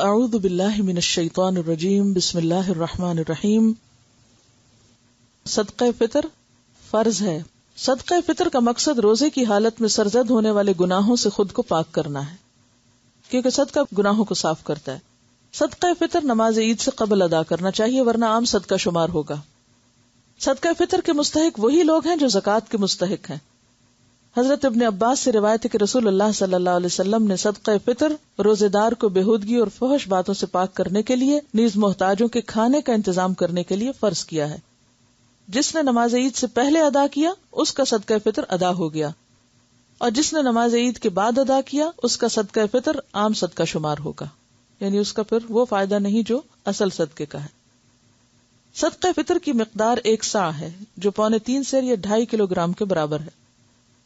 اعوذ باللہ من الشیطان الرجیم بسم اللہ الرحمن الرحیم. صدقہ فطر فرض ہے. صدقہ فطر کا مقصد روزے کی حالت میں سرزد ہونے والے گناہوں سے خود کو پاک کرنا ہے، کیونکہ صدقہ گناہوں کو صاف کرتا ہے. صدقہ فطر نماز عید سے قبل ادا کرنا چاہیے ورنہ عام صدقہ شمار ہوگا. صدقہ فطر کے مستحق وہی لوگ ہیں جو زکوٰۃ کے مستحق ہیں. حضرت ابن عباس سے روایت ہے کہ رسول اللہ صلی اللہ علیہ وسلم نے صدقہ فطر روزے دار کو بےہودگی اور فحش باتوں سے پاک کرنے کے لیے نیز محتاجوں کے کھانے کا انتظام کرنے کے لیے فرض کیا ہے. جس نے نماز عید سے پہلے ادا کیا اس کا صدقہ فطر ادا ہو گیا، اور جس نے نماز عید کے بعد ادا کیا اس کا صدقہ فطر عام صدقہ شمار ہوگا، یعنی اس کا پھر وہ فائدہ نہیں جو اصل صدقے کا ہے. صدقہ فطر کی مقدار 1 صاع ہے جو 3.25 سیر یا 2.5 کلو گرام کے برابر ہے.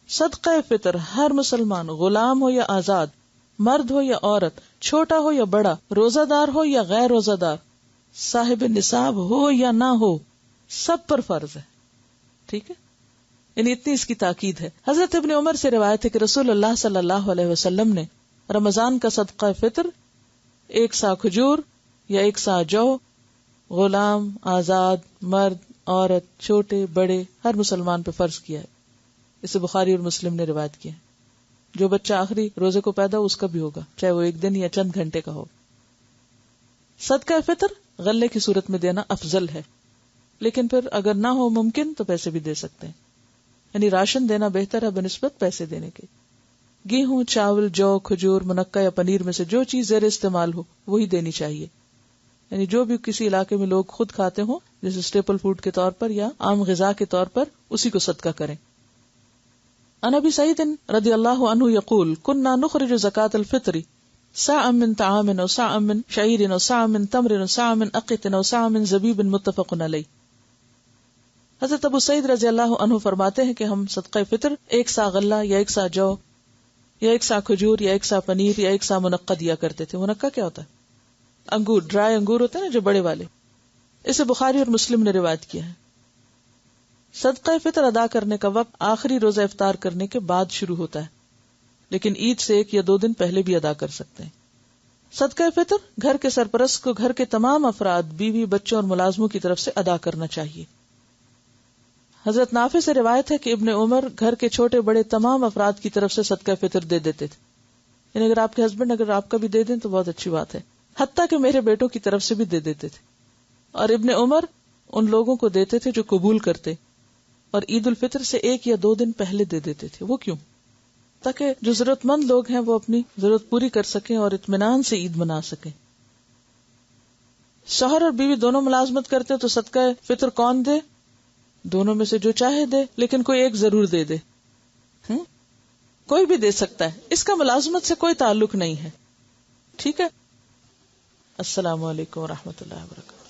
صدقہ فطر ہر مسلمان، غلام ہو یا آزاد، مرد ہو یا عورت، چھوٹا ہو یا بڑا، روزہ دار ہو یا غیر روزہ دار، صاحب نصاب ہو یا نہ ہو، سب پر فرض ہے. ٹھیک ہے، یعنی اتنی اس کی تاکید ہے. حضرت ابن عمر سے روایت ہے کہ رسول اللہ صلی اللہ علیہ وسلم نے رمضان کا صدقہ فطر 1 صاع کھجور یا 1 صاع جو، غلام، آزاد، مرد، عورت، چھوٹے بڑے ہر مسلمان پہ فرض کیا ہے. اسے بخاری اور مسلم نے روایت کیا ہے. جو بچہ آخری روزے کو پیدا ہو اس کا بھی ہوگا، چاہے وہ 1 دن یا چند گھنٹے کا ہو. صدقہ فطر غلے کی صورت میں دینا افضل ہے، لیکن پھر اگر نہ ہو ممکن تو پیسے بھی دے سکتے ہیں، یعنی راشن دینا بہتر ہے بنسبت پیسے دینے کے. گیہوں، چاول، جو، کھجور، منقع یا پنیر میں سے جو چیز زیر استعمال ہو وہی دینی چاہیے، یعنی جو بھی کسی علاقے میں لوگ خود کھاتے ہوں جیسے اسٹیپل فوڈ کے طور پر یا عام غذا کے طور پر، اسی کو صدقہ کریں. عن ابی سعید رضی اللہ عنہ یقول كنا نخرج زکاة الفطر صاعا من طعام و صاعا من شعیر و صاعا من تمر و صاعا من اقط و صاعا من زبیب متفق علیہ. حضرت ابو سعید رضی اللہ عنہ فرماتے ہیں کہ ہم صدقہ فطر 1 صاع غلہ یا 1 صاع جو یا 1 صاع کھجور یا 1 صاع پنیر یا 1 صاع منقع دیا کرتے تھے. منقع کیا ہوتا ہے؟ انگور، ڈرائی انگور ہوتے ہیں نا جو بڑے والے. اسے بخاری اور مسلم نے روایت کیا ہے. صدقہ فطر ادا کرنے کا وقت آخری روزہ افطار کرنے کے بعد شروع ہوتا ہے، لیکن عید سے 1 یا 2 دن پہلے بھی ادا کر سکتے ہیں. صدقہ فطر گھر کے سرپرست کو گھر کے تمام افراد، بیوی، بچوں اور ملازموں کی طرف سے ادا کرنا چاہیے. حضرت نافع سے روایت ہے کہ ابن عمر گھر کے چھوٹے بڑے تمام افراد کی طرف سے صدقہ فطر دے دیتے تھے، یعنی اگر آپ کے ہسبینڈ اگر آپ کا بھی دے دیں تو بہت اچھی بات ہے، حتیٰ کہ میرے بیٹوں کی طرف سے بھی دے دیتے تھے. اور ابن عمر ان لوگوں کو دیتے تھے جو قبول کرتے، اور عید الفطر سے 1 یا 2 دن پہلے دے دیتے تھے. وہ کیوں؟ تاکہ جو ضرورت مند لوگ ہیں وہ اپنی ضرورت پوری کر سکیں اور اطمینان سے عید منا سکیں. شوہر اور بیوی دونوں ملازمت کرتے ہیں تو صدقہ فطر کون دے؟ دونوں میں سے جو چاہے دے، لیکن کوئی ایک ضرور دے دے. کوئی بھی دے سکتا ہے، اس کا ملازمت سے کوئی تعلق نہیں ہے. ٹھیک ہے. السلام علیکم ورحمۃ اللہ وبرکاتہ.